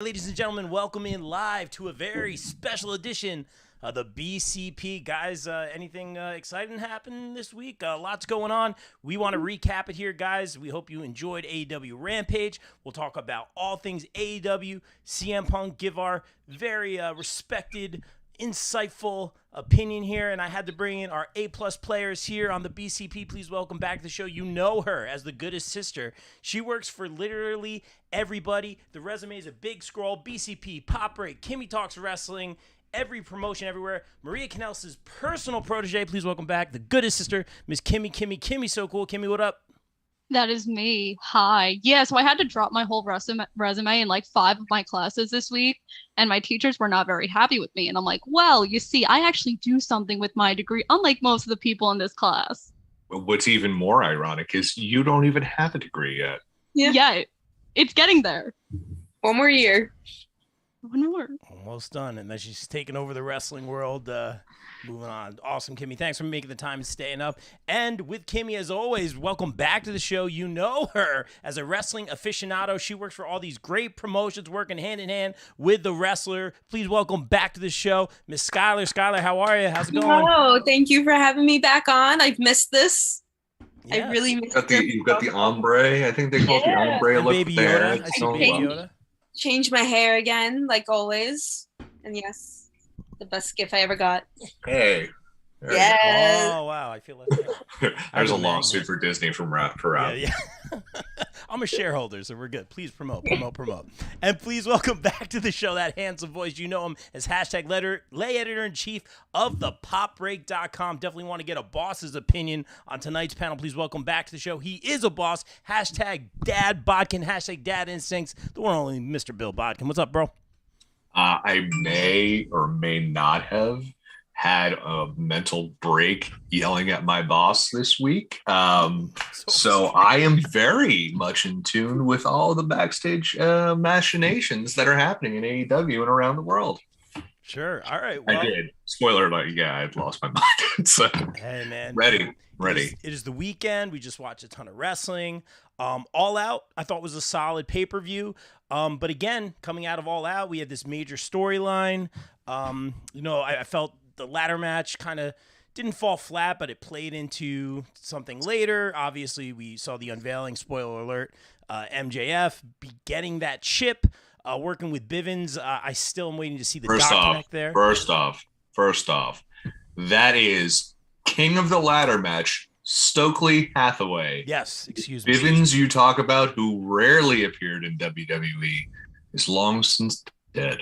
Ladies and gentlemen, welcome in live to a very special edition of the BCP. Guys, anything exciting happened this week? Lots going on. We want to recap it here, guys. We hope you enjoyed AEW Rampage. We'll talk about all things AEW, CM Punk, give our very respected, insightful opinion here, and I had to bring in our A-plus players here on the BCP. Please welcome back to the show. You know her as the goodest sister. She works for literally everybody. The resume is a big scroll. BCP, Pop Break, Kimmy Talks Wrestling, every promotion everywhere. Maria Kanellis' personal protege. Please welcome back the goodest sister, Miss Kimmy. Kimmy, so cool. Kimmy, what up? That is me. Hi. Yeah, so I had to drop my whole resume in like 5 of my classes this week, and my teachers were not very happy with me. And I'm like, well, you see, I actually do something with my degree, unlike most of the people in this class. What's even more ironic is you don't even have a degree yet. Yeah, it's getting there. One more year. One more. Almost done. And then she's taking over the wrestling world. Moving on. Awesome, Kimmy. Thanks for making the time and staying up. And with Kimmy, as always, welcome back to the show. You know her as a wrestling aficionado. She works for all these great promotions, working hand in hand with the wrestler. Please welcome back to the show, Miss Skylar. Skylar, how are you? How's it going? Oh, thank you for having me back on. I've missed this. Yeah. I really missed You've got the ombre. I think they call it the ombre And look Baby there. Yoda. I see Baby Yoda. Changed my hair again, like always. And yes, the best gift I ever got. Hey. There Yes. Oh, wow. I feel like There's a I'm a lawsuit magnet. for Disney for Rob. Yeah. I'm a shareholder, so we're good. Please promote. And please welcome back to the show that handsome voice. You know him as hashtag lay editor-in-chief of the popbreak.com. Definitely want to get a boss's opinion on tonight's panel. Please welcome back to the show. He is a boss. Hashtag Dad Bodkin. Hashtag Dad Instincts. The one and only Mr. Bill Bodkin. What's up, bro? I may or may not have had a mental break yelling at my boss this week. So I am very much in tune with all the backstage machinations that are happening in AEW and around the world. Sure. All right. Well, I did. Spoiler alert. Yeah, I've lost my mind. So hey, man. Ready. It is the weekend. We just watched a ton of wrestling. All Out, I thought was a solid pay-per-view. But again, coming out of All Out, we had this major storyline. I felt the ladder match kind of didn't fall flat, but it played into something later. Obviously, we saw the unveiling, spoiler alert, MJF be getting that chip, working with Bivens. I still am waiting to see the dot connect there. First off, that is King of the Ladder match, Stokely Hathaway. Yes, excuse me. Bivens you talk about, who rarely appeared in WWE, is long since dead.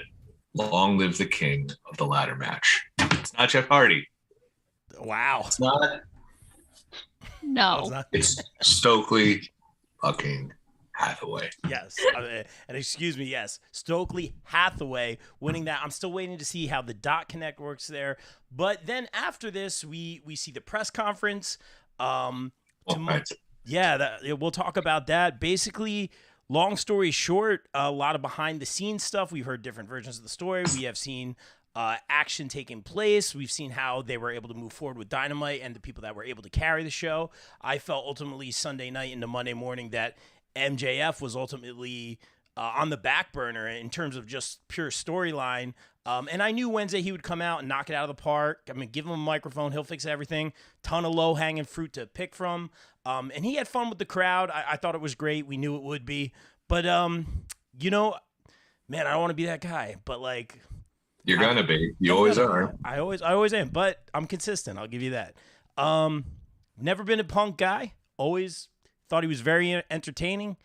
Long live the king of the ladder match. It's not Jeff Hardy. Wow. It's not. No. It's Stokely fucking Hathaway. Yes. And excuse me, yes. Stokely Hathaway winning that. I'm still waiting to see how the dot connect works there. But then after this, we see the press conference. We'll talk about that. Basically, long story short, a lot of behind the scenes stuff. We've heard different versions of the story. We have seen action taking place. We've seen how they were able to move forward with Dynamite and the people that were able to carry the show. I felt ultimately Sunday night into Monday morning that MJF was ultimately on the back burner in terms of just pure storyline. And I knew Wednesday he would come out and knock it out of the park. I mean, give him a microphone. He'll fix everything. Ton of low-hanging fruit to pick from. And he had fun with the crowd. I thought it was great. We knew it would be. But, man, I don't want to be that guy. But, like... You're going to be. You always are. I always am. But I'm consistent. I'll give you that. Never been a Punk guy. Always thought he was very entertaining.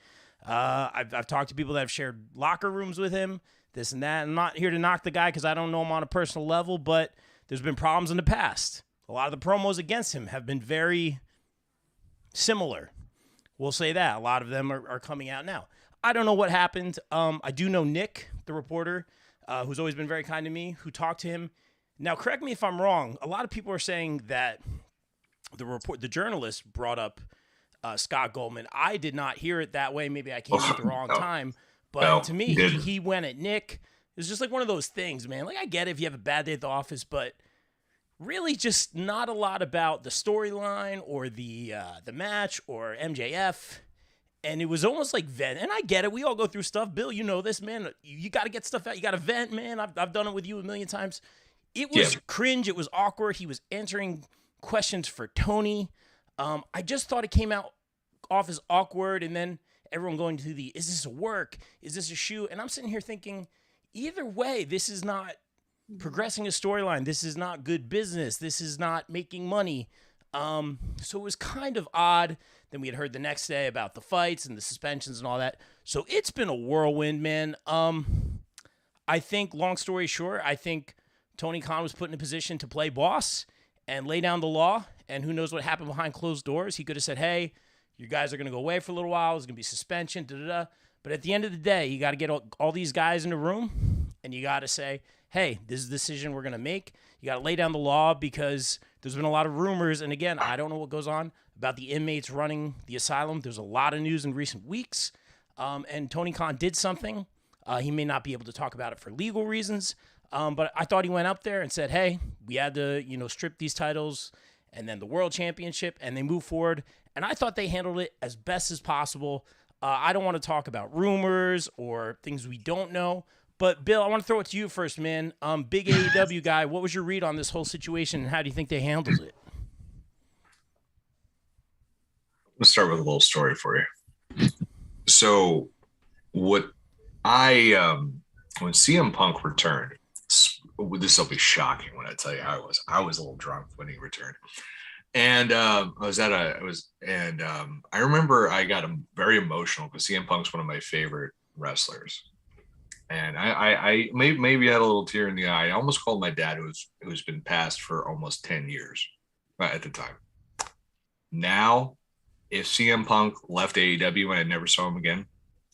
I've talked to people that have shared locker rooms with him. This and that. I'm not here to knock the guy because I don't know him on a personal level, but there's been problems in the past. A lot of the promos against him have been very similar. We'll say that. A lot of them are coming out now. I don't know what happened. I do know Nick, the reporter, who's always been very kind to me, who talked to him. Now, correct me if I'm wrong. A lot of people are saying that the journalist brought up Scott Goldman. I did not hear it that way. Maybe I came at the wrong time. But to me, he went at Nick. It's just like one of those things, man. Like, I get it if you have a bad day at the office, but really just not a lot about the storyline or the match or MJF. And it was almost like vent. And I get it. We all go through stuff. Bill, you know this, man. You got to get stuff out. You got to vent, man. I've done it with you a million times. It was cringe. It was awkward. He was answering questions for Tony. I just thought it came out off as awkward. And then everyone going to is this a work? Is this a shoe? And I'm sitting here thinking, either way, this is not progressing a storyline. This is not good business. This is not making money. So it was kind of odd. Then we had heard the next day about the fights and the suspensions and all that. So it's been a whirlwind, man. I think, long story short, I think Tony Khan was put in a position to play boss and lay down the law. And who knows what happened behind closed doors. He could have said, hey, you guys are going to go away for a little while. There's going to be suspension, da-da-da. But at the end of the day, you got to get all these guys in a room, and you got to say, hey, this is the decision we're going to make. You got to lay down the law because there's been a lot of rumors. And again, I don't know what goes on about the inmates running the asylum. There's a lot of news in recent weeks. And Tony Khan did something. He may not be able to talk about it for legal reasons. But I thought he went up there and said, hey, we had to, strip these titles and then the world championship, and they move forward. And I thought they handled it as best as possible. I don't want to talk about rumors or things we don't know. But, Bill, I want to throw it to you first, man. Big AEW guy, what was your read on this whole situation, and how do you think they handled it? Let's start with a little story for you. So when CM Punk returned, this will be shocking when I tell you how I was. I was a little drunk when he returned. And I remember I got very emotional because CM Punk's one of my favorite wrestlers. And I maybe had a little tear in the eye. I almost called my dad, who's been passed for almost 10 years at the time. Now, if CM Punk left AEW and I never saw him again,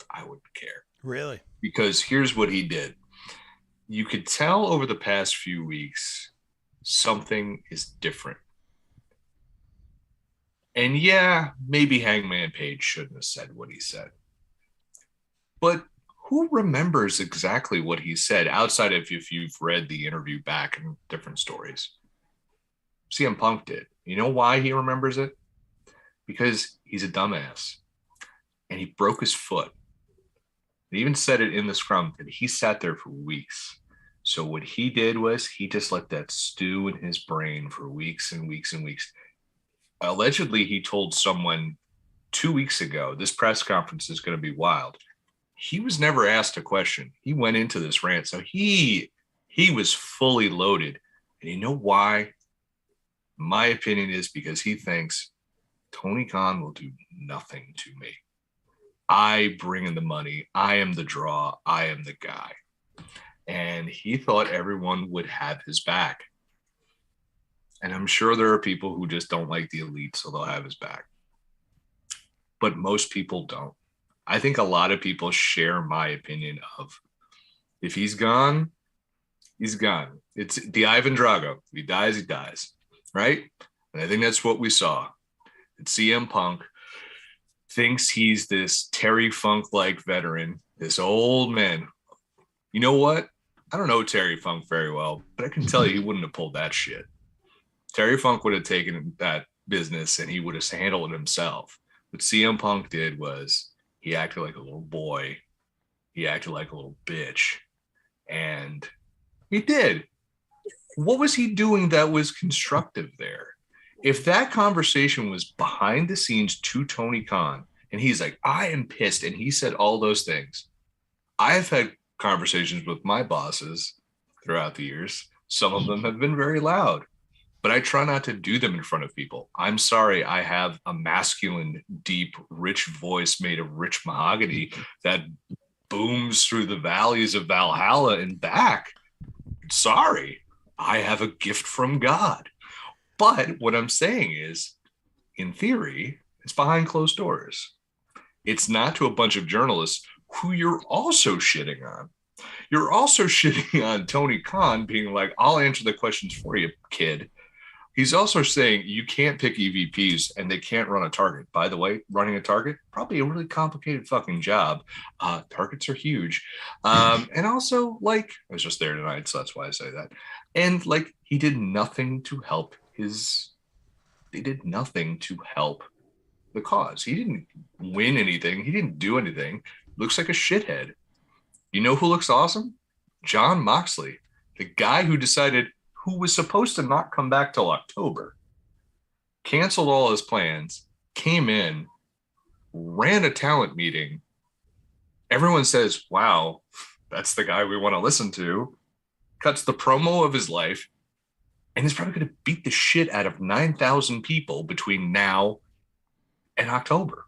I wouldn't care. Really? Because here's what he did. You could tell over the past few weeks, something is different. And yeah, maybe Hangman Page shouldn't have said what he said. But who remembers exactly what he said outside of if you've read the interview back and different stories? CM Punk did. You know why he remembers it? Because he's a dumbass. And he broke his foot. He even said it in the scrum that he sat there for weeks. So what he did was he just let that stew in his brain for weeks and weeks and weeks. Allegedly, he told someone 2 weeks ago, this press conference is going to be wild. He was never asked a question. He went into this rant. So he was fully loaded. And you know why? My opinion is because he thinks Tony Khan will do nothing to me. I bring in the money. I am the draw. I am the guy. And he thought everyone would have his back. And I'm sure there are people who just don't like the elite, so they'll have his back. But most people don't. I think a lot of people share my opinion of if he's gone, he's gone. It's the Ivan Drago. If he dies, right? And I think that's what we saw. And CM Punk thinks he's this Terry Funk-like veteran, this old man. You know what? I don't know Terry Funk very well, but I can tell you he wouldn't have pulled that shit. Terry Funk would have taken that business and he would have handled it himself. What CM Punk did was he acted like a little boy. He acted like a little bitch. And he did. What was he doing that was constructive there? If that conversation was behind the scenes to Tony Khan, and he's like, I am pissed, and he said all those things. I've had conversations with my bosses throughout the years. Some of them have been very loud, but I try not to do them in front of people. I'm sorry, I have a masculine, deep, rich voice made of rich mahogany that booms through the valleys of Valhalla and back. Sorry, I have a gift from God. But what I'm saying is, in theory, it's behind closed doors. It's not to a bunch of journalists who you're also shitting on. You're also shitting on Tony Khan being like, I'll answer the questions for you, kid. He's also saying you can't pick EVPs and they can't run a target. By the way, running a target, probably a really complicated fucking job. Targets are huge. And also, like, I was just there tonight, so that's why I say that. And, like, he did nothing to help the cause. He didn't win anything. He didn't do anything. Looks like a shithead. You know who looks awesome? Jon Moxley, the guy who decided who was supposed to not come back till October, canceled all his plans, came in, ran a talent meeting. Everyone says, wow, that's the guy we want to listen to. Cuts the promo of his life, and he's probably going to beat the shit out of 9,000 people between now and October.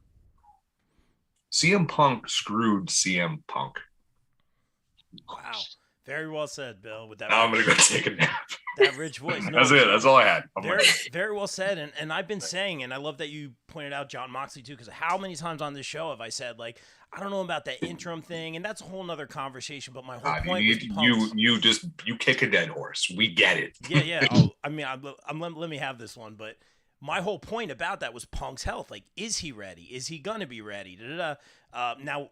CM Punk screwed CM Punk. Wow. Very well said, Bill. With that, now I'm going to go take a nap. That rich voice. No, that's it. That's all I had. Very well said. And I've been saying, and I love that you pointed out Jon Moxley too, because how many times on this show have I said, like, I don't know about that interim thing, and that's a whole nother conversation. But my whole point was you kick a dead horse. We get it. Yeah. Oh, I mean, let me have this one. But my whole point about that was Punk's health. Like, is he ready? Is he gonna be ready? Now.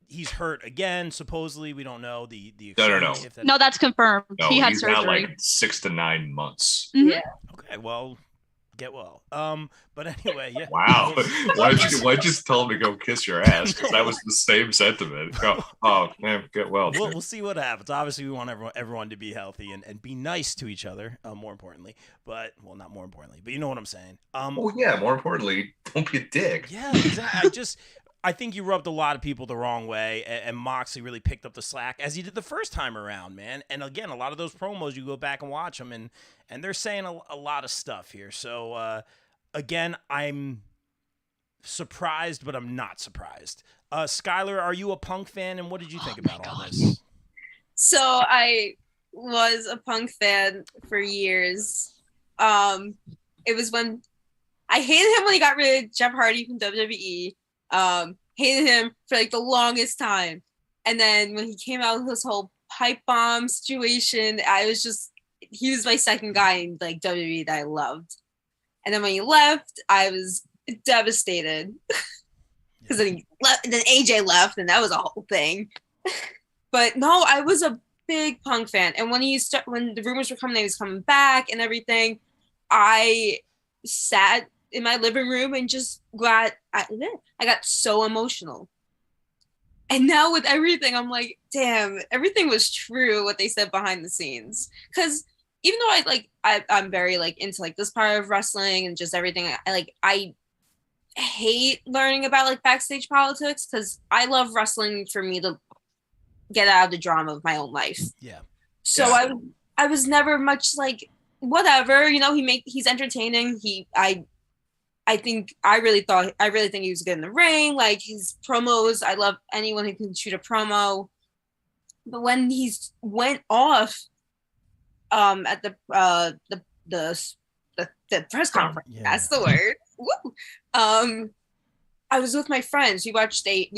He's hurt again. Supposedly, we don't know the. No. No, that's confirmed. No, he had he's surgery. got like 6 to 9 months. Mm-hmm. Yeah. Okay, well, get well. But anyway, yeah. Wow. Why'd you just tell him to go kiss your ass? Because that was the same sentiment. Oh man, get well. We'll see what happens. Obviously, we want everyone to be healthy and be nice to each other. More importantly, not more importantly, but you know what I'm saying. Oh yeah, more importantly, don't be a dick. Yeah, exactly. I think you rubbed a lot of people the wrong way, and Moxley really picked up the slack, as he did the first time around, man. And again, a lot of those promos, you go back and watch them, and they're saying a lot of stuff here. So, again, I'm surprised, but I'm not surprised. Skylar, are you a Punk fan, and what did you think about all this? So I was a Punk fan for years. It was when I hated him when he got rid of Jeff Hardy from WWE. Hated him for like the longest time. And then when he came out with this whole pipe bomb situation, he was my second guy in like WWE that I loved. And then when he left, I was devastated. Because then he left, and then AJ left, and that was a whole thing. But no, I was a big Punk fan. And when the rumors were coming that he was coming back and everything, I sat in my living room and just I got so emotional. And now with everything, I'm like, damn, everything was true what they said behind the scenes. Because even though I'm very like into like this part of wrestling and just everything, I hate learning about like backstage politics, because I love wrestling for me to get out of the drama of my own life. Yeah. So yeah. I was never much like, whatever, he's entertaining. I really think he was good in the ring. Like his promos, I love anyone who can shoot a promo. But when he went off at the press conference, that's the word. Woo! I was with my friends. We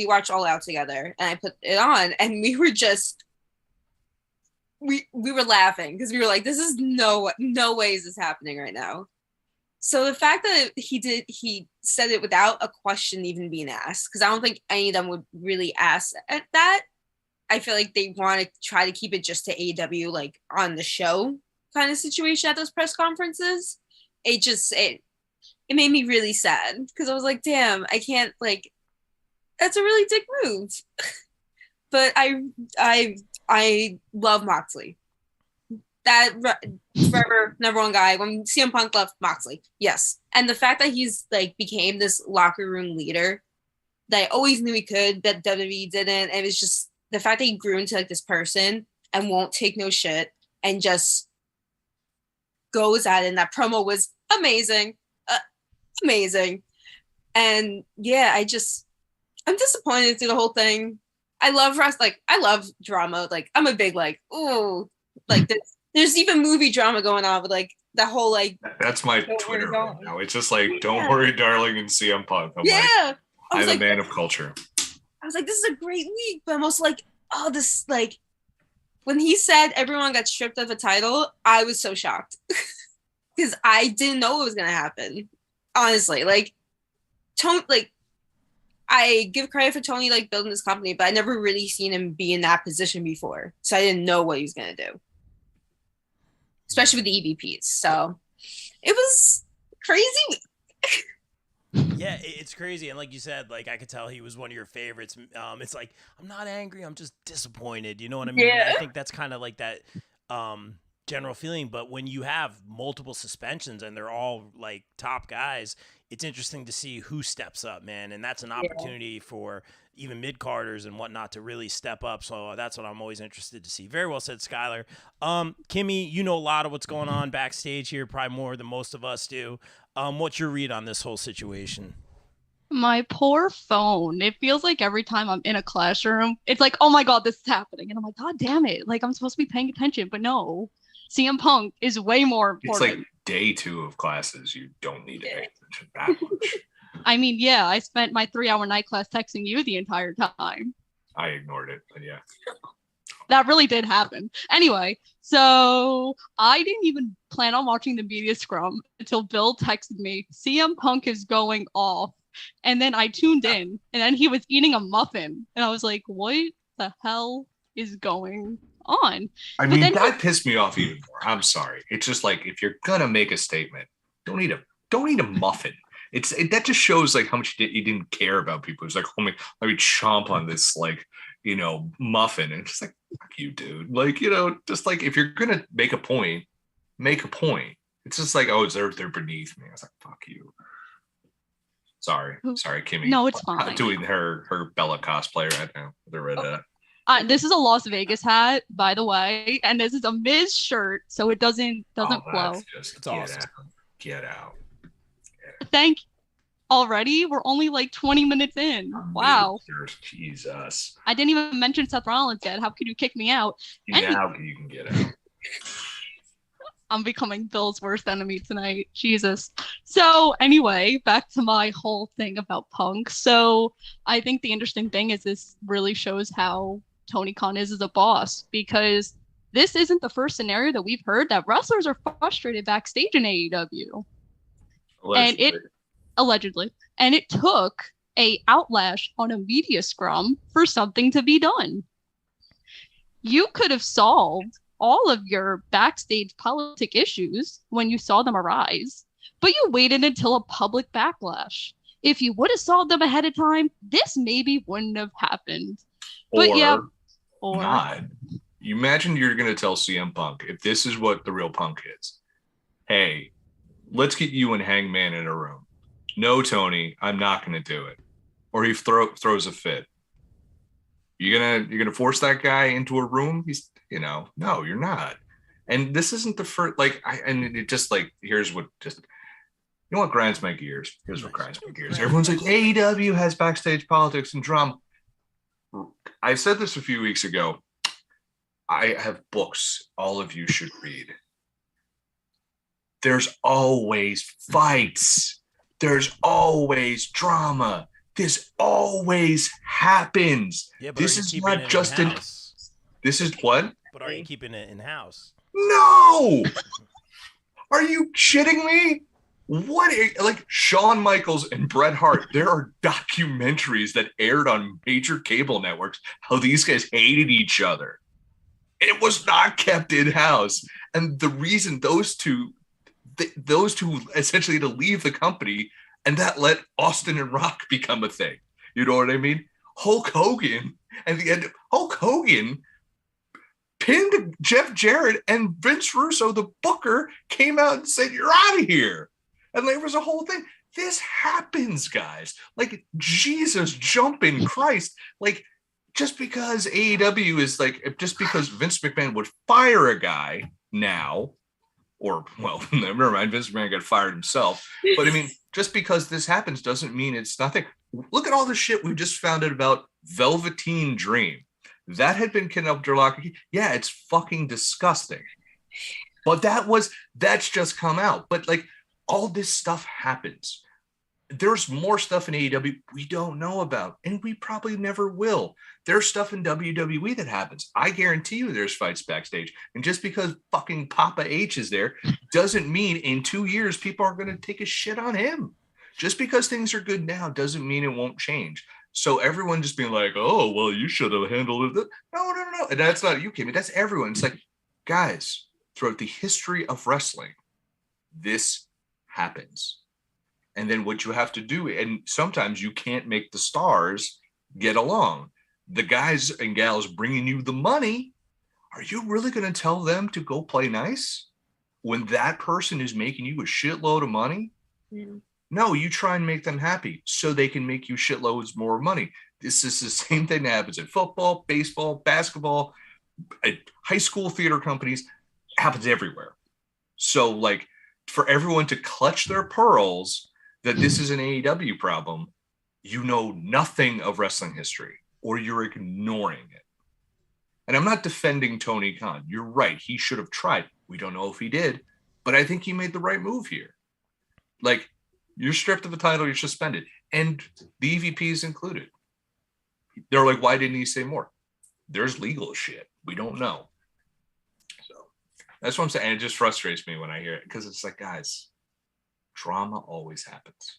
watched All Out together, and I put it on, and we were just we were laughing because we were like, this is no way is this happening right now. So the fact that he said it without a question even being asked, because I don't think any of them would really ask at that. I feel like they want to try to keep it just to AEW, like on the show kind of situation at those press conferences. It made me really sad, because I was like, damn, I can't, like, that's a really dick move. But I love Moxley. That forever number one guy. When CM Punk left, Moxley, yes. And the fact that he's like became this locker room leader that I always knew he could, that WWE didn't. And it was just the fact that he grew into like this person and won't take no shit and just goes at it. And that promo was amazing. And yeah, I'm disappointed through the whole thing. I love I love drama. Like I'm a big like, ooh, like there's even movie drama going on with like the whole like. That's my Twitter right now. It's just like, don't worry, darling, and CM Punk. I'm a man of culture. I was like, this is a great week, but I'm also like, oh, this like when he said everyone got stripped of a title, I was so shocked because I didn't know it was gonna happen. Honestly, like Tony, like I give credit for Tony like building this company, but I never really seen him be in that position before, so I didn't know what he was gonna do, especially with the EVPs. So it was crazy. Yeah, it's crazy, and like you said, like I could tell he was one of your favorites. It's like I'm not angry, I'm just disappointed. You know what I mean? And I Yeah. think that's kind of like that general feeling. But when you have multiple suspensions and they're all like top guys, it's interesting to see who steps up, man. And that's an opportunity for even mid carders and whatnot to really step up. So that's what I'm always interested to see. Very well said, Skylar. Kimmy, you know a lot of what's going on backstage here, probably more than most of us do. What's your read on this whole situation? My poor phone. It feels like every time I'm in a classroom, it's like, oh my God, this is happening. And I'm like, God damn it. Like, I'm supposed to be paying attention, but no. CM Punk is way more important. It's like day 2 of classes. You don't need to pay attention that much. I mean, yeah, I spent my 3-hour night class texting you the entire time. I ignored it, but yeah. That really did happen. Anyway, so I didn't even plan on watching the media scrum until Bill texted me, CM Punk is going off. And then I tuned in, and then he was eating a muffin. And I was like, what the hell is going on? I mean, that pissed me off even more. I'm sorry. It's just like, if you're gonna make a statement, don't eat a muffin. That just shows like how much you didn't care about people. It's like, oh my, let me chomp on this like, muffin. And it's just like, fuck you, dude. Like, just like, if you're gonna make a point, make a point. It's just like, oh, they're beneath me. I was like, fuck you. Sorry, Kimmy. No, it's fine. Doing her Bella cosplay right now. This is a Las Vegas hat, by the way, and this is a Miz shirt, so it doesn't flow. It's awesome. Get out. Thank you. Already? We're only like 20 minutes in. Wow. Jesus. I didn't even mention Seth Rollins yet. How could you kick me out? Now you can get out. I'm becoming Bill's worst enemy tonight. Jesus. So anyway, back to my whole thing about Punk. So I think the interesting thing is this really shows how Tony Khan is as a boss, because this isn't the first scenario that we've heard that wrestlers are frustrated backstage in AEW. Allegedly. And it took a outlash on a media scrum for something to be done. You could have solved all of your backstage politic issues when you saw them arise, but you waited until a public backlash. If you would have solved them ahead of time, this maybe wouldn't have happened. Or not. You imagine you're going to tell CM Punk, if this is what the real Punk is, hey, let's get you and Hangman in a room. No, Tony, I'm not going to do it. Or he throws a fit. You're gonna force that guy into a room? He's, no, you're not. And this isn't the first, here's what what grinds my gears? Here's what grinds my gears. Everyone's like, AEW has backstage politics and drama. I said this a few weeks ago. I have books all of you should read. There's always fights. There's always drama. This always happens. Yeah, but this is not just this is what? But are you keeping it in-house? No! Are you shitting me? Like Shawn Michaels and Bret Hart, there are documentaries that aired on major cable networks how these guys hated each other. It was not kept in-house. And the reason those two essentially had to leave the company, and that let Austin and Rock become a thing. You know what I mean? Hulk Hogan, at the end, Hulk Hogan pinned Jeff Jarrett, and Vince Russo, the booker, came out and said, "You're out of here." And there was a whole thing. This happens, guys. Like, Jesus jumping Christ. Like, just because AEW is just because Vince McMahon would fire a guy now, or, well, never mind, Vince McMahon got fired himself. But I mean, just because this happens doesn't mean it's nothing. Look at all the shit we just found out about Velveteen Dream. That had been kidnapped or locked. Yeah, it's fucking disgusting. But that's just come out. But all this stuff happens. There's more stuff in AEW we don't know about, and we probably never will. There's stuff in WWE that happens. I guarantee you there's fights backstage. And just because fucking Papa H is there doesn't mean in 2 years people are going to take a shit on him. Just because things are good now doesn't mean it won't change. So everyone just being like, oh, well, you should have handled it. No. And that's not you, Kimmy. That's everyone. It's like, guys, throughout the history of wrestling, this happens. And then what you have to do, and sometimes you can't make the stars get along. The guys and gals bringing you the money, are you really going to tell them to go play nice when that person is making you a shitload of money? Mm-hmm. No, you try and make them happy so they can make you shitloads more money. This is the same thing that happens at football, baseball, basketball, at high school theater companies. Happens everywhere. So, like, for everyone to clutch their pearls that this is an AEW problem, you know nothing of wrestling history, or you're ignoring it. And I'm not defending Tony Khan. You're right. He should have tried. We don't know if he did, but I think he made the right move here. Like, you're stripped of the title, you're suspended. And the EVPs included. They're like, why didn't he say more? There's legal shit. We don't know. So that's what I'm saying. And it just frustrates me when I hear it, because it's like, guys, drama always happens.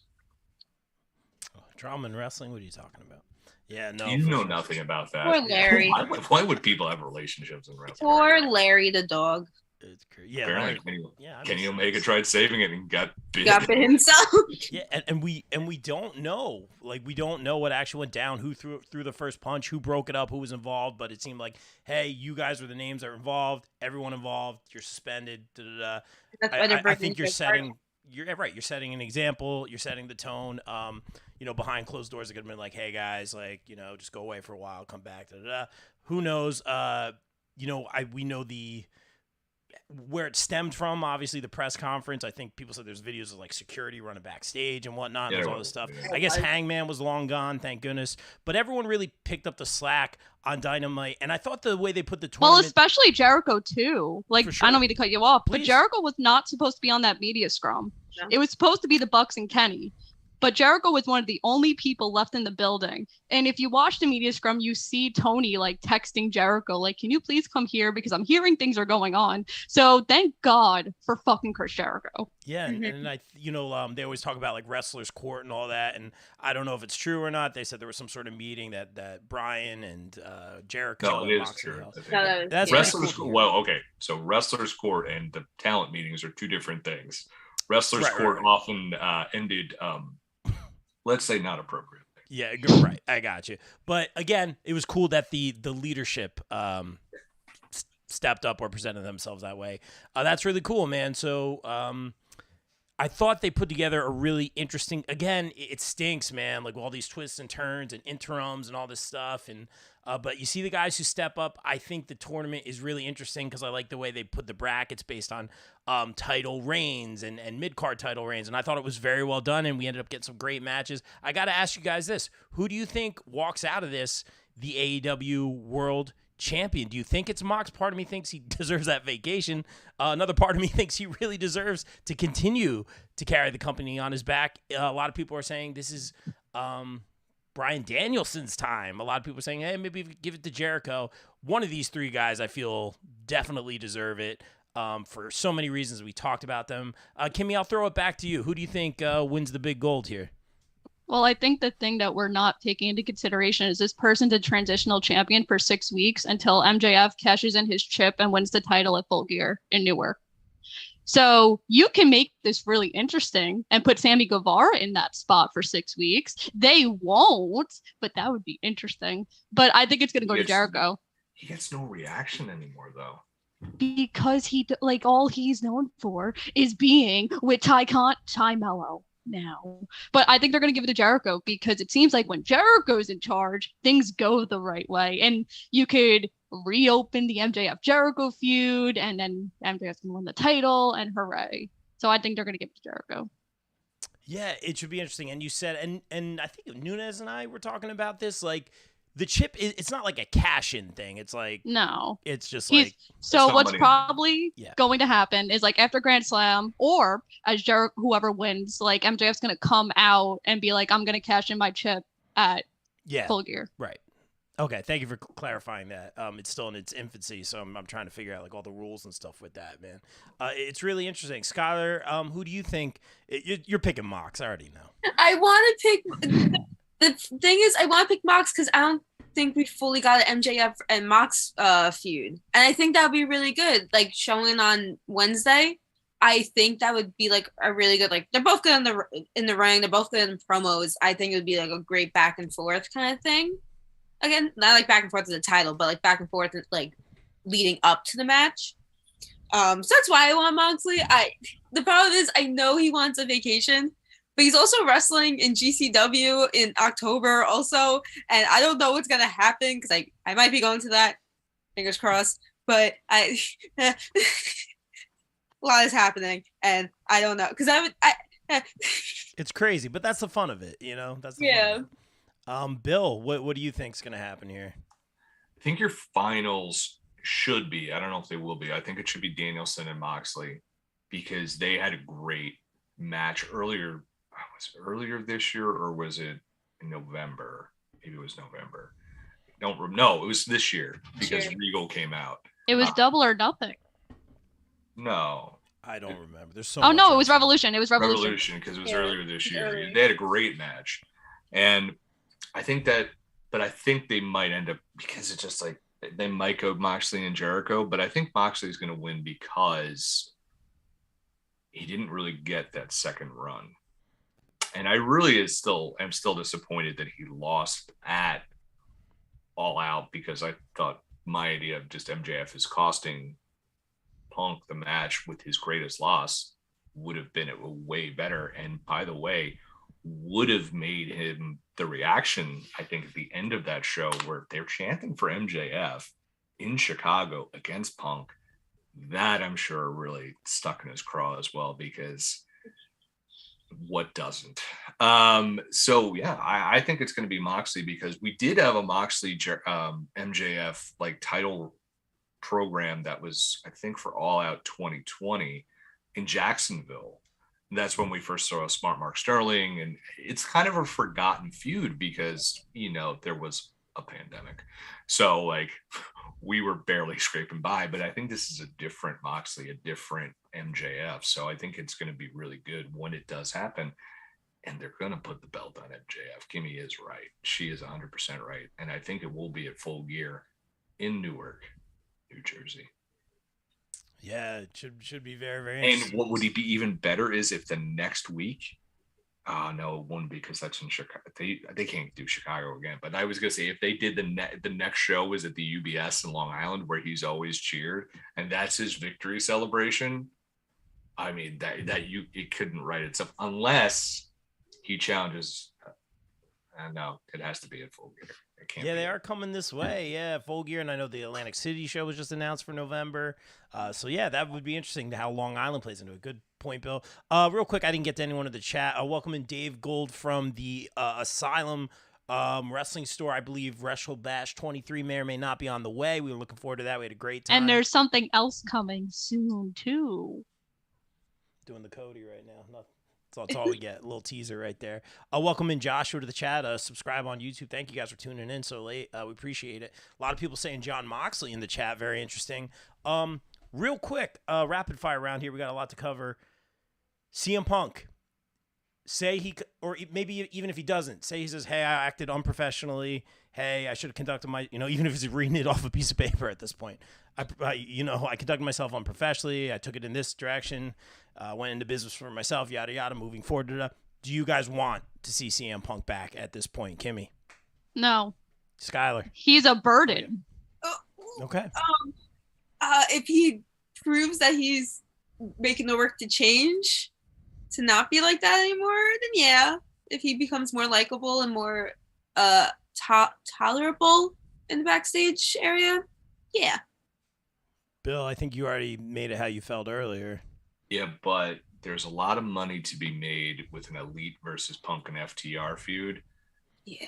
Drama in wrestling? What are you talking about? Yeah, no. You know nothing about that. Poor Larry. Why would people have relationships in wrestling? Poor Larry the dog. It's crazy. Yeah, apparently Kenny Omega tried saving it and got bit. Got bit himself. Yeah, and we don't know. Like, we don't know what actually went down, who threw the first punch, who broke it up, who was involved. But it seemed like, hey, you guys were the names that were involved. Everyone involved. You're suspended. I think you're setting. You're right. You're setting an example. You're setting the tone. Behind closed doors, it could have been like, hey guys, like, just go away for a while, come back. Who knows? We know where it stemmed from. Obviously, the press conference. I think people said there's videos of like security running backstage and whatnot. And there's all this stuff. Yeah. I guess Hangman was long gone, thank goodness. But everyone really picked up the slack on Dynamite, and I thought the way they put the tournament. Well, especially Jericho too. Like, sure. I don't mean to cut you off, but Jericho was not supposed to be on that media scrum. Yeah. It was supposed to be the Bucks and Kenny. But Jericho was one of the only people left in the building. And if you watch the media scrum, you see Tony like texting Jericho, like, can you please come here? Because I'm hearing things are going on. So thank God for fucking Chris Jericho. Yeah. And they always talk about like wrestlers court and all that. And I don't know if it's true or not. They said there was some sort of meeting that Brian and Jericho. No, it is true. That's wrestlers. Cool. Well, okay. So wrestlers court and the talent meetings are two different things. Wrestlers court often ended, let's say, not appropriate. Yeah, right. I got you. But again, it was cool that the leadership stepped up or presented themselves that way. That's really cool, man. So I thought they put together a really interesting. Again, it stinks, man. Like all these twists and turns and interims and all this stuff. And but you see the guys who step up. I think the tournament is really interesting because I like the way they put the brackets based on title reigns and mid-card title reigns. And I thought it was very well done, and we ended up getting some great matches. I got to ask you guys this. Who do you think walks out of this the AEW World Champion? Do you think it's Mox? Part of me thinks he deserves that vacation. Another part of me thinks he really deserves to continue to carry the company on his back. A lot of people are saying this is Bryan Danielson's time. A lot of people are saying, hey, maybe give it to Jericho. One of these three guys I feel definitely deserve it for so many reasons. We talked about them. Kimmy, I'll throw it back to you. Who do you think wins the big gold here? Well, I think the thing that we're not taking into consideration is this person's a transitional champion for 6 weeks until MJF cashes in his chip and wins the title at Full Gear in Newark. So you can make this really interesting and put Sammy Guevara in that spot for 6 weeks. They won't, but that would be interesting. But I think it's going to go to Jericho. He gets no reaction anymore, though. Because all he's known for is being with Ty Mello now. But I think they're going to give it to Jericho because it seems like when Jericho's in charge, things go the right way. And you could reopen the MJF Jericho feud, and then MJF's gonna win the title, and hooray. So I think they're gonna give it to Jericho. Yeah, it should be interesting. And you said, and I think Nunez and I were talking about this, like the chip, it's not like a cash-in thing. It's like, no, it's just so what's probably going to happen is like after Grand Slam, or as Jericho, whoever wins, like MJF's gonna come out and be like, I'm gonna cash in my chip at Full Gear. Right. Okay, thank you for clarifying that. It's still in its infancy, so I'm trying to figure out like all the rules and stuff with that, man. It's really interesting. Skylar, who do you think? You're picking Mox. I already know. I want to pick. The thing is, I want to pick Mox because I don't think we fully got an MJF and Mox feud, and I think that would be really good. Like showing on Wednesday, I think that would be like a really good, like they're both good in the ring, they're both good in promos. I think it would be like a great back and forth kind of thing. Again, not like back and forth to the title, but like back and forth like leading up to the match. So that's why I want Moxley. The problem is I know he wants a vacation, but he's also wrestling in GCW in October also, and I don't know what's gonna happen because I might be going to that. Fingers crossed. But a lot is happening, and I don't know because It's crazy, but that's the fun of it, you know. That's the fun of it. Bill, what do you think's gonna happen here? I think your finals should be. I don't know if they will be. I think it should be Danielson and Moxley because they had a great match earlier. Was it earlier this year or was it in November? Maybe it was November. No, it was this year because Regal came out. It was Double or Nothing. No, I don't remember. There's so. Oh no, it was Revolution. It was Revolution because it was earlier this year. They had a great match, and I think they might end up because it's just like they might go Moxley and Jericho, but I think Moxley's going to win because he didn't really get that second run, and I really am still disappointed that he lost at All Out because I thought my idea of just MJF is costing Punk the match with his greatest loss would have been way better, and by the way, would have made him the reaction, I think, at the end of that show where they're chanting for MJF in Chicago against Punk. That I'm sure really stuck in his craw as well, because what doesn't? So yeah, I think it's going to be Moxley because we did have a Moxley MJF like title program that was, I think, for All Out 2020 in Jacksonville. And that's when we first saw Smart Mark Sterling, and it's kind of a forgotten feud because, you know, there was a pandemic. So like we were barely scraping by, but I think this is a different Moxley, a different MJF. So I think it's going to be really good when it does happen. And they're going to put the belt on MJF. Kimmy is right. She is 100% right. And I think it will be at Full Gear in Newark, New Jersey. Yeah, it should be very, very And interesting. what would be even better is if the next week, no, it wouldn't, because that's in Chicago. They can't do Chicago again. But I was gonna say if they did the next show was at the UBS in Long Island where he's always cheered, and that's his victory celebration. I mean it couldn't write itself unless he challenges. No, it has to be at Full Gear. Yeah, they are coming this way. Yeah, Full Gear, and I know the Atlantic City show was just announced for November. So yeah, that would be interesting how Long Island plays into it. Good point, Bill. Real quick, I didn't get to anyone in the chat. Welcome in Dave Gold from the Asylum Wrestling Store. I believe Wrestle Bash 23 may or may not be on the way. We were looking forward to that. We had a great time. And there's something else coming soon too. Doing the Cody right now. Nothing. That's all we get. A little teaser right there. Welcome in Joshua to the chat. Subscribe on YouTube. Thank you guys for tuning in so late. We appreciate it. A lot of people saying John Moxley in the chat. Very interesting. Real quick, rapid fire round here. We got a lot to cover. CM Punk. Say he, or maybe even if he doesn't, say he says, hey, I acted unprofessionally. Hey, I should have conducted even if he's reading it off a piece of paper at this point. I conducted myself unprofessionally. I took it in this direction. Went into business for myself, yada, yada, moving forward. Do you guys want to see CM Punk back at this point, Kimmy? No. Skylar? He's a burden. Okay. If he proves that he's making the work to change, to not be like that anymore, then yeah. If he becomes more likable and more tolerable in the backstage area, yeah. Bill, I think you already made it how you felt earlier. Yeah, but there's a lot of money to be made with an Elite versus Punk and FTR feud. Yeah.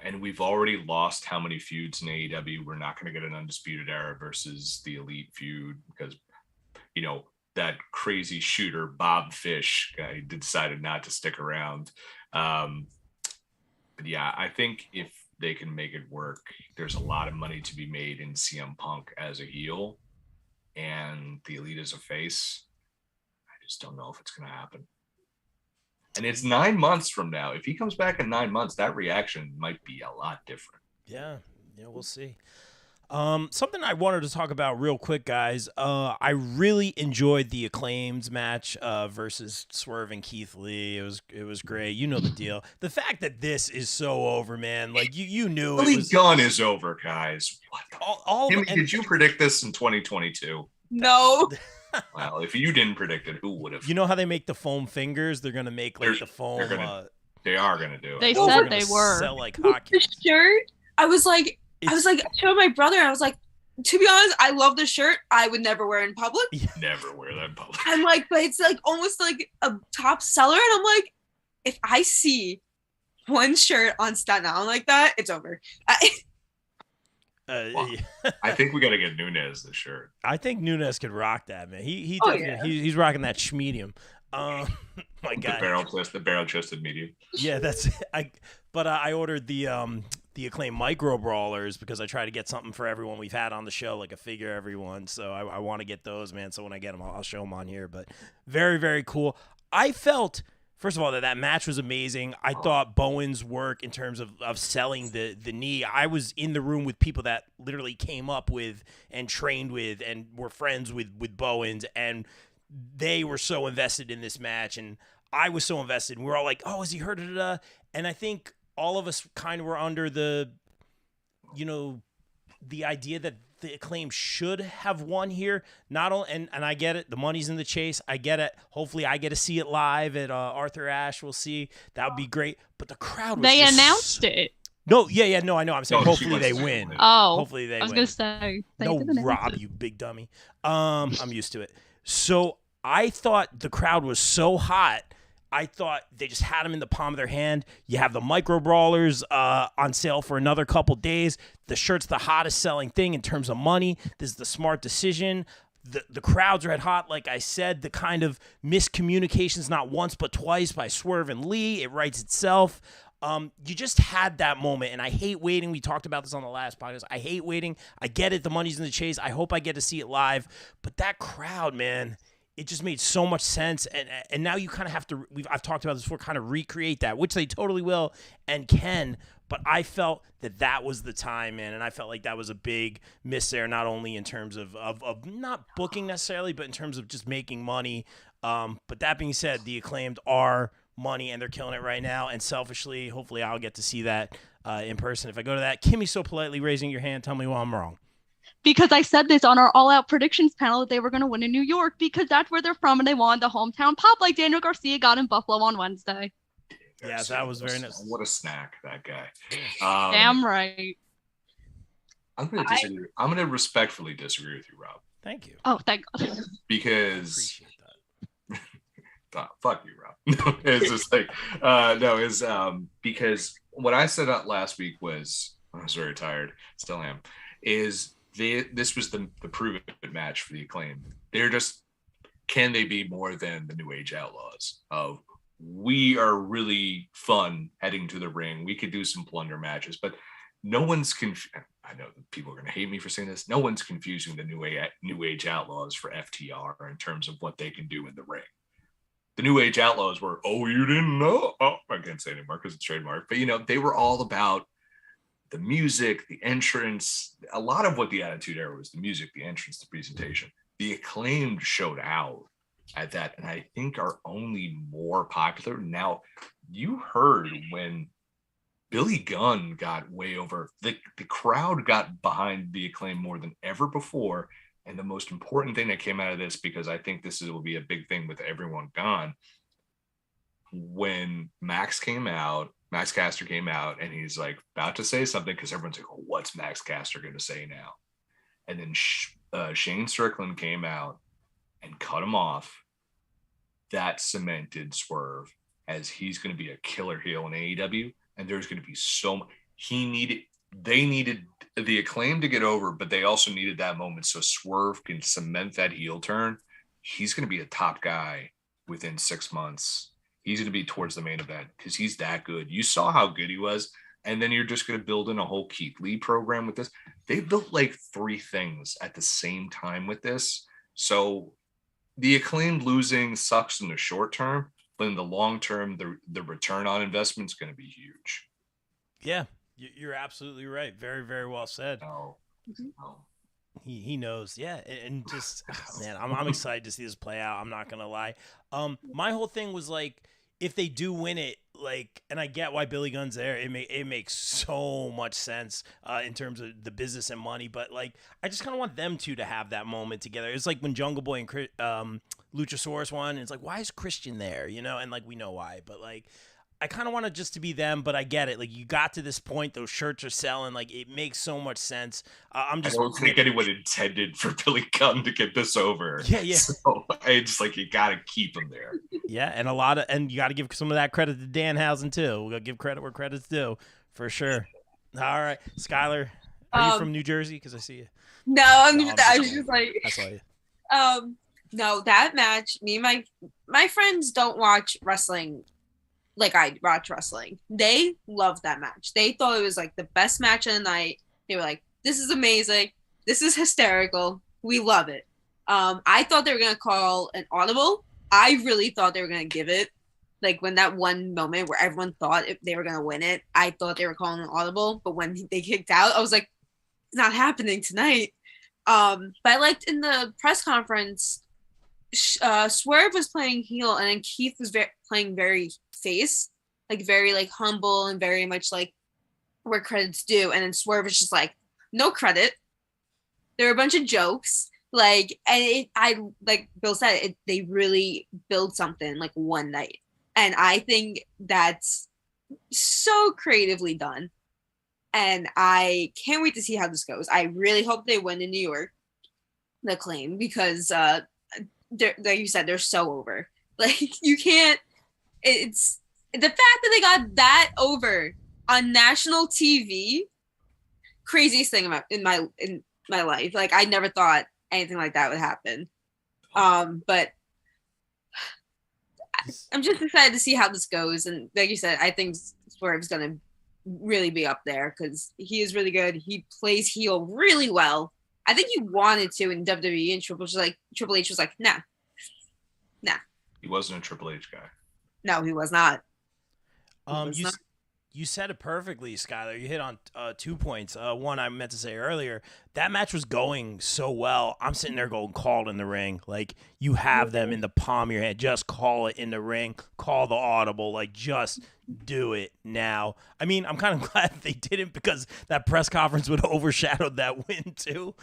And we've already lost how many feuds in AEW. We're not going to get an Undisputed Era versus the Elite feud because, you know, that crazy shooter Bob Fish guy decided not to stick around. But yeah, I think if they can make it work, there's a lot of money to be made in CM Punk as a heel and the Elite as a face. I just don't know if it's going to happen. And it's 9 months from now. If he comes back in 9 months, that reaction might be a lot different. Yeah, we'll see. Something I wanted to talk about real quick, guys. I really enjoyed the Acclaimed match versus Swerve and Keith Lee. It was great. You know the deal. The fact that this is so over, man. Like you knew Billy it was Gunn is over, guys. What? Timmy, Did you predict this in 2022? No. Well, if you didn't predict it, who would have? You know how they make the foam fingers? They're gonna make like the foam. They are gonna do it. They said they were. Sell like hockey. The shirt. I was like, showing my brother. I was like, to be honest, I love the shirt. I would never wear it in public. Never wear that in public. I'm like, but it's like almost like a top seller, and I'm like, if I see one shirt on Staten Island like that, it's over. Well, I think we got to get Nunes this shirt. I think Nunes could rock that, man. He's rocking that schmedium. My God, the barrel chested medium. Yeah, that's I ordered the Acclaimed micro brawlers because I try to get something for everyone we've had on the show, like a figure everyone. So I want to get those, man. So when I get them, I'll show them on here. But very, very cool. I felt. First of all, that match was amazing. I thought Bowen's work in terms of selling the knee, I was in the room with people that literally came up with and trained with and were friends with Bowen's, and they were so invested in this match, and I was so invested. And we were all like, oh, is he hurt? And I think all of us kind of were under the idea that the Acclaim should have won here. Not only, and I get it, the money's in the chase. I get it. Hopefully, I get to see it live at Arthur Ashe. We'll see. That would be great. But the crowd was announced it. No, no, I know. I'm saying hopefully they win. Oh, hopefully they win. I was gonna say. No, Rob, you big dummy. I'm used to it. So I thought the crowd was so hot. I thought they just had them in the palm of their hand. You have the micro brawlers on sale for another couple days. The shirt's the hottest selling thing in terms of money. This is the smart decision. The crowds are at hot, like I said. The kind of miscommunications, not once but twice, by Swerve and Lee. It writes itself. You just had that moment, and I hate waiting. We talked about this on the last podcast. I hate waiting. I get it. The money's in the chase. I hope I get to see it live. But that crowd, man, it just made so much sense, and now you kind of have to. I've talked about this before. Kind of recreate that, which they totally will and can. But I felt that was the time, man, and I felt like that was a big miss there. Not only in terms of not booking necessarily, but in terms of just making money. But that being said, the Acclaimed are money, and they're killing it right now. And selfishly, hopefully, I'll get to see that in person if I go to that. Kimmy's so politely raising your hand. Tell me why I'm wrong. Because I said this on our All Out predictions panel that they were going to win in New York because that's where they're from and they wanted the hometown pop like Daniel Garcia got in Buffalo on Wednesday. Yeah, that was very nice. What a snack, that guy. Damn right. I'm going to disagree. I'm going to respectfully disagree with you, Rob. Thank you. Oh, thank God. Because fuck you, Rob. It's just like because what I said out last week was I was very tired, still am. This was the prove it match for the Acclaim. They're just, can they be more than the New Age Outlaws? Of we are really fun heading to the ring. We could do some plunder matches, but no one's I know people are going to hate me for saying this. No one's confusing the New Age Outlaws for FTR in terms of what they can do in the ring. The New Age Outlaws were, oh, you didn't know? Oh, I can't say it anymore because it's trademark. But, they were all about the music, the entrance. A lot of what the Attitude Era was, the music, the entrance, the presentation. The Acclaimed showed out at that, and I think are only more popular. Now, you heard when Billy Gunn got way over, the crowd got behind the Acclaim more than ever before. And the most important thing that came out of this, because I think this will be a big thing with everyone gone, when Max Caster came out, and he's like about to say something because everyone's like, oh, what's Max Caster going to say now? And then Shane Strickland came out and cut him off. That cemented Swerve as he's going to be a killer heel in AEW. And there's going to be so much. They needed the Acclaim to get over, but they also needed that moment so Swerve can cement that heel turn. He's going to be a top guy within 6 months. He's going to be towards the main event because he's that good. You saw how good he was. And then you're just going to build in a whole Keith Lee program with this. They built like 3 things at the same time with this. So the Acclaimed losing sucks in the short term, but in the long term, the return on investment is going to be huge. Yeah, you're absolutely right. Very, very well said. Oh. He knows, yeah, and just man, I'm excited to see this play out. I'm not gonna lie. My whole thing was like, if they do win it, like, and I get why Billy Gunn's there. It makes so much sense in terms of the business and money. But like, I just kind of want them two to have that moment together. It's like when Jungle Boy and Luchasaurus won. And it's like, why is Christian there? You know, and like we know why, but like. I kind of want it just to be them, but I get it. Like, you got to this point, those shirts are selling. Like, it makes so much sense. I don't think anyone intended for Billy Gunn to get this over. Yeah. So it's like you got to keep him there. Yeah, and you got to give some of that credit to Danhausen too. We got to give credit where credit's due, for sure. All right, Skylar, are you from New Jersey? Because I see you. No, I was just like, I saw you. No, that match. Me and my friends don't watch wrestling. Like I watch wrestling. They loved that match. They thought it was like the best match of the night. They were like, this is amazing. This is hysterical. We love it. I thought they were going to call an audible. I really thought they were going to give it. Like when that one moment where everyone thought they were going to win it, I thought they were calling an audible. But when they kicked out, I was like, it's not happening tonight. But I liked in the press conference, Swerve was playing heel and then Keith was playing very face, like very like humble and very much like where credit's due, and then Swerve was just like no credit. There were a bunch of jokes, like, and I like Bill said, they really build something like one night, and I think that's so creatively done, and I can't wait to see how this goes. I really hope they win in New York, the Acclaim, because like you said, they're so over. Like you can't. It's the fact that they got that over on national TV. Craziest thing in my life. Like I never thought anything like that would happen. But I'm just excited to see how this goes. And like you said, I think Swerve's gonna really be up there because he is really good. He plays heel really well. I think he wanted to in WWE, and Triple H was like, nah. He wasn't a Triple H guy. No, he was not. You said it perfectly, Skylar. You hit on 2 points. One, I meant to say earlier, that match was going so well. I'm sitting there going, call it in the ring. Like, you have them in the palm of your hand. Just call it in the ring. Call the audible. Like, just do it now. I mean, I'm kind of glad they didn't because that press conference would have overshadowed that win too.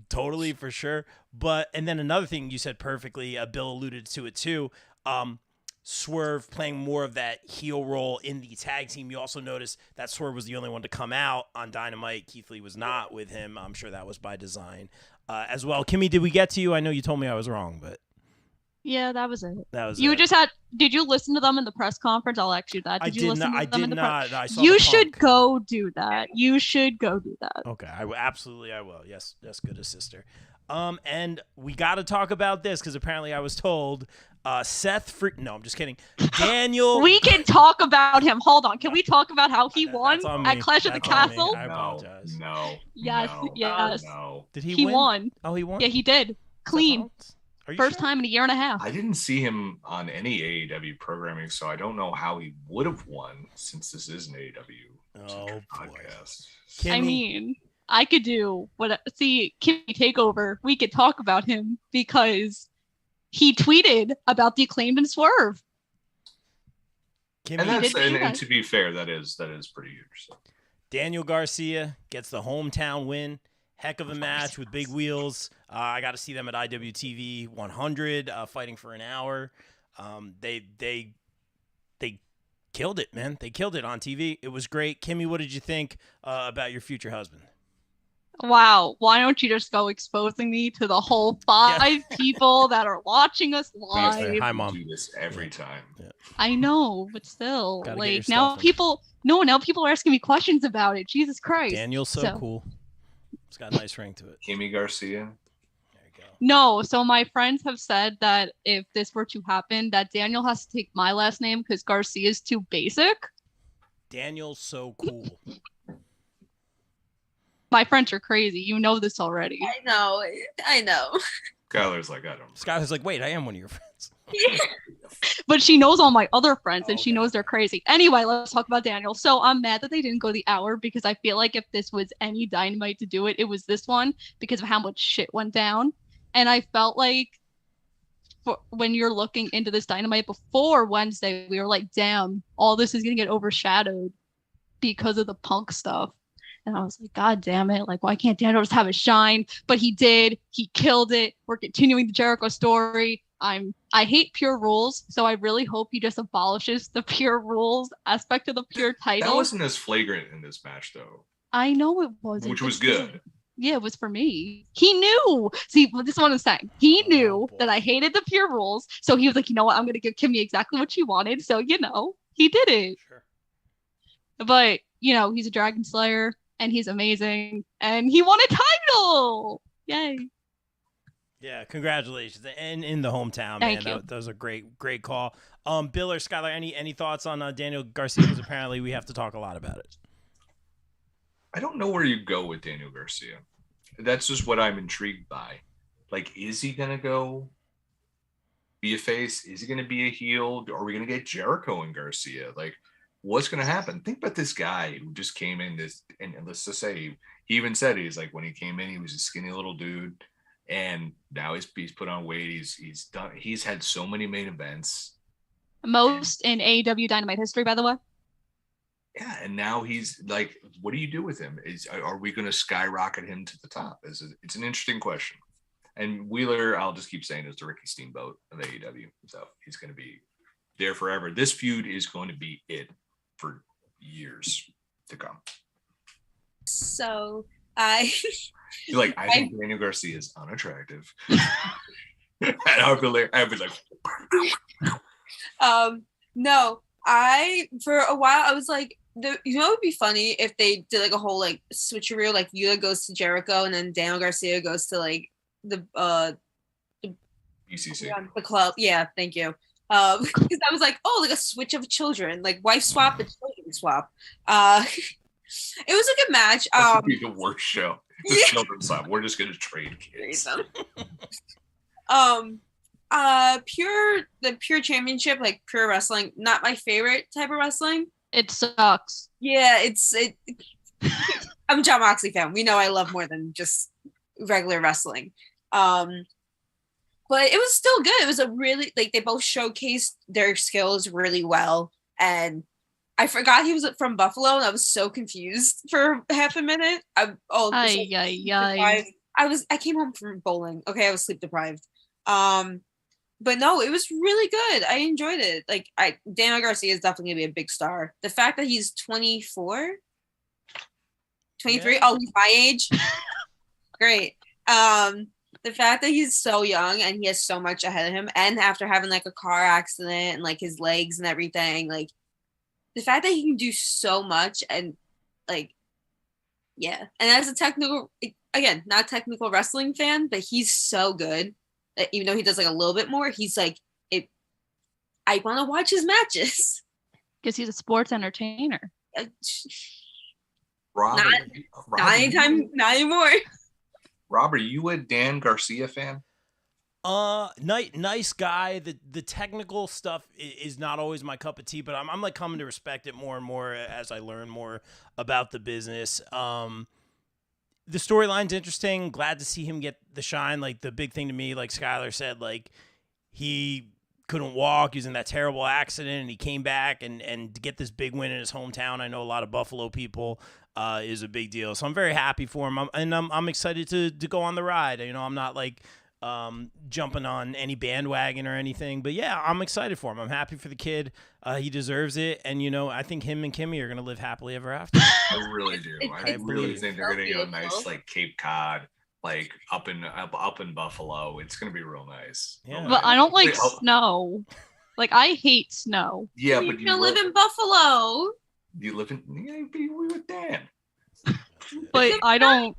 Totally, for sure. And then another thing you said perfectly, Bill alluded to it too, Swerve playing more of that heel role in the tag team. You also notice that Swerve was the only one to come out on Dynamite. Keith Lee was not with him. I'm sure that was by design as well. Kimmy, did we get to you? I know you told me I was wrong, but yeah, that was it. You just had. Did you listen to them in the press conference? I'll ask you that. I did not. I saw you should go do that. You should go do that. Okay, I will. Yes, good as sister. And we got to talk about this because apparently I was told no, I'm just kidding. Daniel. We can talk about him. Hold on. Can we talk about how he won at Clash of the Castle? I apologize. No. Yes. No. Did he win? He won. Oh, he won? Yeah, he did. Clean. First time in a year and a half. I didn't see him on any AEW programming, so I don't know how he would have won since this is an AEW podcast. Kimmy. I mean, I could do Kimmy Takeover. We could talk about him because he tweeted about the Acclaimed and Swerve. And to be fair, that is pretty huge. So. Daniel Garcia gets the hometown win. Heck of a match with big wheels. I got to see them at IWTV 100, fighting for an hour. They killed it, man. They killed it on TV. It was great. Kimmy, what did you think about your future husband? Wow. Why don't you just go exposing me to the whole 5 people that are watching us live? Hi, Mom. Do this every time. Yeah. I know, but still, like now people are asking me questions about it. Jesus Christ. Daniel's so cool. It's got a nice ring to it. Kimmy Garcia. There you go. No, so my friends have said that if this were to happen, that Daniel has to take my last name because Garcia is too basic. Daniel's so cool. My friends are crazy. You know this already. I know. Skylar's like, I don't know. Skylar's like, wait, I am one of your friends. But she knows all my other friends and Okay. she knows they're crazy. Anyway, let's talk about Daniel. So I'm mad that they didn't go the hour because I feel like if this was any Dynamite to do it, it was this one because of how much shit went down. And I felt like when you're looking into this Dynamite before Wednesday, we were like, damn, all this is going to get overshadowed because of the Punk stuff. And I was like, God damn it. Like, why can't Daniel just have a shine? But he did. He killed it. We're continuing the Jericho story. I hate pure rules, so I really hope he just abolishes the pure rules aspect of the pure title. That wasn't as flagrant in this match, though. I know it wasn't. Which was good. Yeah, it was for me. He knew. See, this is what I'm saying. He knew that I hated the pure rules, so he was like, you know what? I'm going to give Kimmy exactly what she wanted. So, he did it. Sure. But, he's a Dragon Slayer, and he's amazing, and he won a title. Yay. Yeah, congratulations, and in the hometown, Thank man. you. That was a great call. Bill or Skylar, any thoughts on Daniel Garcia? Because apparently we have to talk a lot about it. I don't know where you go with Daniel Garcia. That's just what I'm intrigued by. Like, is he gonna go be a face? Is he gonna be a heel? Are we gonna get Jericho and Garcia? Like, what's gonna happen? Think about this guy who just came in and let's just say he even said he's like when he came in, he was a skinny little dude. And now he's put on weight. He's done. He's had so many main events, most in AEW Dynamite history, by the way. Yeah, and now he's like, what do you do with him? Are we going to skyrocket him to the top? It's an interesting question. And Wheeler, I'll just keep saying, is the Ricky Steamboat of AEW. So he's going to be there forever. This feud is going to be it for years to come. So I think Daniel Garcia is unattractive. And I'd be like, no, for a while I was like, it would be funny if they did like a whole like switcheroo, like Yuta goes to Jericho and then Daniel Garcia goes to like the BCC, the club. Yeah, thank you. Because I was like, oh, like a switch of children, like wife swap and children swap. It was a good match. That would be the worst show. The children's swap. We're just gonna trade kids. The pure championship, like pure wrestling, not my favorite type of wrestling. It sucks. Yeah, I'm a Jon Moxley fan. We know I love more than just regular wrestling. But it was still good. It was a really, like, they both showcased their skills really well. And I forgot he was from Buffalo, and I was so confused for half a minute. I came home from bowling. Okay, I was sleep deprived. But no, it was really good. I enjoyed it. Like, Daniel Garcia is definitely gonna be a big star. The fact that he's 24, 23, yeah. Oh, he's my age. Great. The fact that he's so young and he has so much ahead of him, and after having like a car accident and like his legs and everything, like the fact that he can do so much and like, yeah. And as a not technical wrestling fan, but he's so good. Even though he does like a little bit more, he's like, I want to watch his matches because he's a sports entertainer. Rob, not anymore. Rob, are you a Dan Garcia fan? Nice guy. The technical stuff is not always my cup of tea, but I'm like coming to respect it more and more as I learn more about the business. The storyline's interesting. Glad to see him get the shine. Like, the big thing to me, like Skylar said, like, he couldn't walk. He was in that terrible accident, and he came back and to get this big win in his hometown. I know a lot of Buffalo people is a big deal. So I'm very happy for him. I'm excited to go on the ride. I'm not like jumping on any bandwagon or anything, but yeah, I'm excited for him. I'm happy for the kid. He deserves it. And, I think him and Kimmy are going to live happily ever after. I really do. I really think they're going to go nice, like Cape Cod, like up in Buffalo. It's going to be real nice. Yeah. But I don't like snow. Like, I hate snow. Yeah, but you live in Buffalo. You live in, be with Dan. But I don't.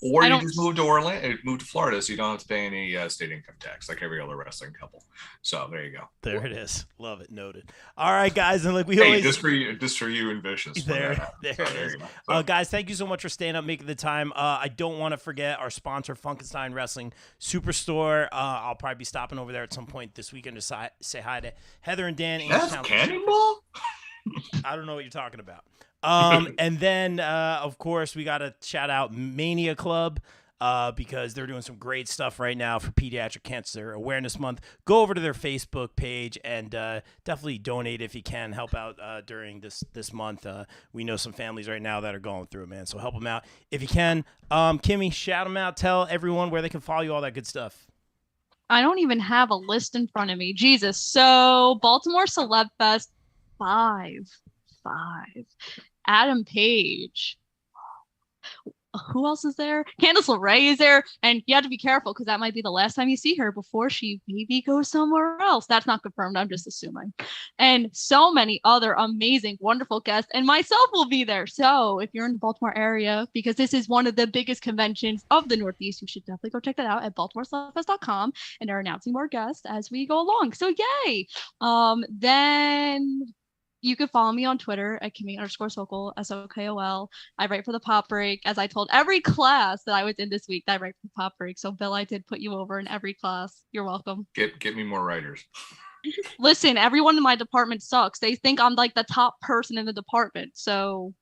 Or you just move to Orlando, move to Florida, so you don't have to pay any state income tax like every other wrestling couple. So there you go. There it is. Love it. Noted. All right, guys, and like we hey, always just for you and Vicious. There it is. Guys, thank you so much for staying up, making the time. I don't want to forget our sponsor, Funkenstein Wrestling Superstore. I'll probably be stopping over there at some point this weekend to say hi to Heather and Dan. That's Cannonball? I don't know what you're talking about. And then, of course, we got to shout out Mania Club because they're doing some great stuff right now for Pediatric Cancer Awareness Month. Go over to their Facebook page and definitely donate if you can. Help out during this month. We know some families right now that are going through it, man. So help them out if you can. Kimmy, shout them out. Tell everyone where they can follow you, all that good stuff. I don't even have a list in front of me. Jesus. So Baltimore Celeb Fest 5. Adam Page. Who else is there? Candice LeRae is there. And you have to be careful because that might be the last time you see her before she maybe goes somewhere else. That's not confirmed. I'm just assuming. And so many other amazing, wonderful guests. And myself will be there. So if you're in the Baltimore area, because this is one of the biggest conventions of the Northeast, you should definitely go check that out at baltimorecelebfest.com. And they're announcing more guests as we go along. So yay. Then you can follow me on Twitter at Kimmy_Sokol, SOKOL. I write for the Pop Break. As I told every class that I was in this week, that I write for the Pop Break. So, Bill, I did put you over in every class. You're welcome. Get me more writers. Listen, everyone in my department sucks. They think I'm like the top person in the department. So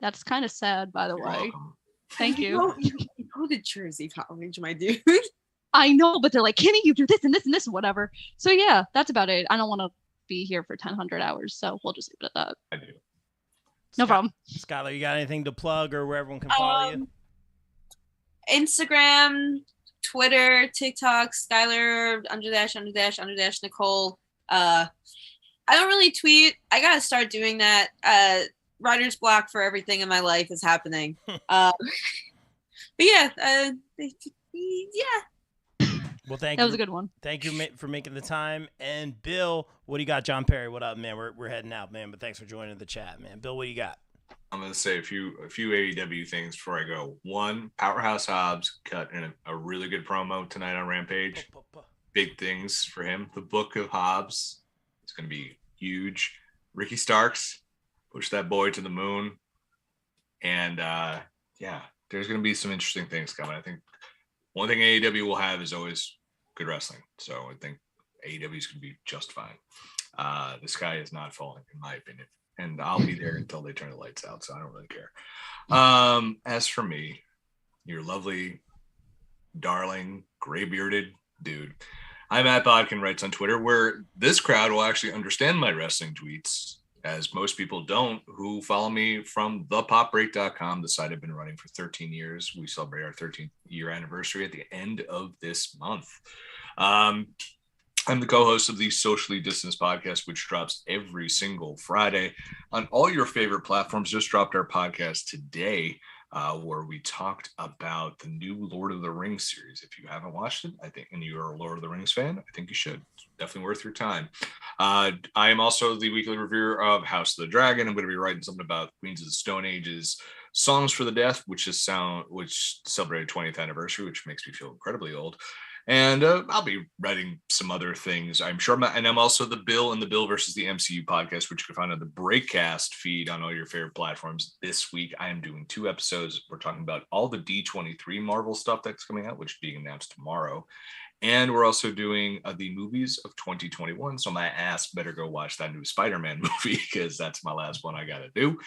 that's kind of sad, by the way. Welcome. Thank you. You go to Jersey College, my dude. I know, but they're like, Kimmy, you do this and this and this and whatever. So, yeah, that's about it. I don't want to be here for 1,000 hours, so we'll just leave it at that. I do. No problem. Skylar, you got anything to plug or where everyone can follow you? Instagram, Twitter, TikTok, Skylar __ Nicole. I don't really tweet. I gotta start doing that. Writer's block for everything in my life is happening. But yeah, yeah. Well, thank you. That was a good one. Thank you for making the time. And Bill, what do you got? John Perry, what up, man? We're heading out, man. But thanks for joining the chat, man. Bill, what do you got? I'm gonna say a few AEW things before I go. One, Powerhouse Hobbs cut in a really good promo tonight on Rampage. Big things for him. The Book of Hobbs is gonna be huge. Ricky Starks, push that boy to the moon. And yeah, there's gonna be some interesting things coming. I think one thing AEW will have is always good wrestling. So I think AEW is going to be just fine. The sky is not falling, in my opinion. And I'll be there until they turn the lights out, so I don't really care. As for me, your lovely, darling, gray-bearded dude, I'm at Bodkin Writes on Twitter, where this crowd will actually understand my wrestling tweets, as most people don't, who follow me from thepopbreak.com, the site I've been running for 13 years. We celebrate our 13th year anniversary at the end of this month. I'm the co-host of the Socially Distanced podcast, which drops every single Friday on all your favorite platforms. Just dropped our podcast today, where we talked about the new Lord of the Rings series. If you haven't watched it, I think, and you're a Lord of the Rings fan, I think you should. It's definitely worth your time. I am also the weekly reviewer of House of the Dragon. I'm going to be writing something about Queens of the Stone Age's Songs for the Deaf, which celebrated 20th anniversary, which makes me feel incredibly old. And I'll be writing some other things, I'm sure. And I'm also the Bill and the Bill versus the MCU podcast, which you can find on the Breakcast feed on all your favorite platforms. This week, I am doing 2 episodes. We're talking about all the D23 Marvel stuff that's coming out, which is being announced tomorrow. And we're also doing the movies of 2021. So my ass better go watch that new Spider-Man movie, because that's my last one I got to do.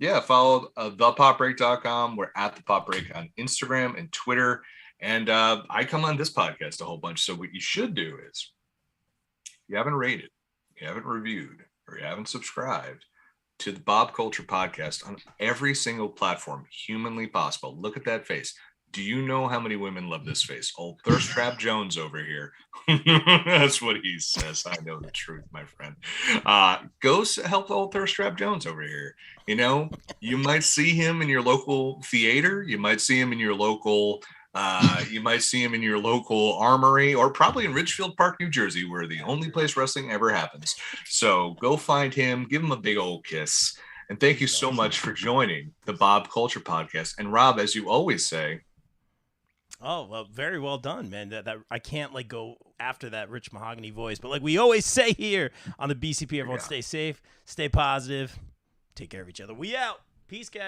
Yeah, follow thepopbreak.com. We're at the Pop Break on Instagram and Twitter. And I come on this podcast a whole bunch. So what you should do is, you haven't rated, you haven't reviewed, or you haven't subscribed to the Bob Culture Podcast on every single platform humanly possible. Look at that face. Do you know how many women love this face? Old Thirst Trap Jones over here. That's what he says. I know the truth, my friend. Go help Old Thirst Trap Jones over here. You know, you might see him in your local theater. You might see him in your local armory, or probably in Ridgefield Park, New Jersey, where the only place wrestling ever happens. So go find him, give him a big old kiss, And thank you so much for joining the Bob Culture Podcast. And Rob, as you always say, oh, well, very well done, man. That I can't like go after that rich mahogany voice, but like we always say here on the BCP, everyone stay safe, stay positive, take care of each other. We out. Peace, guys.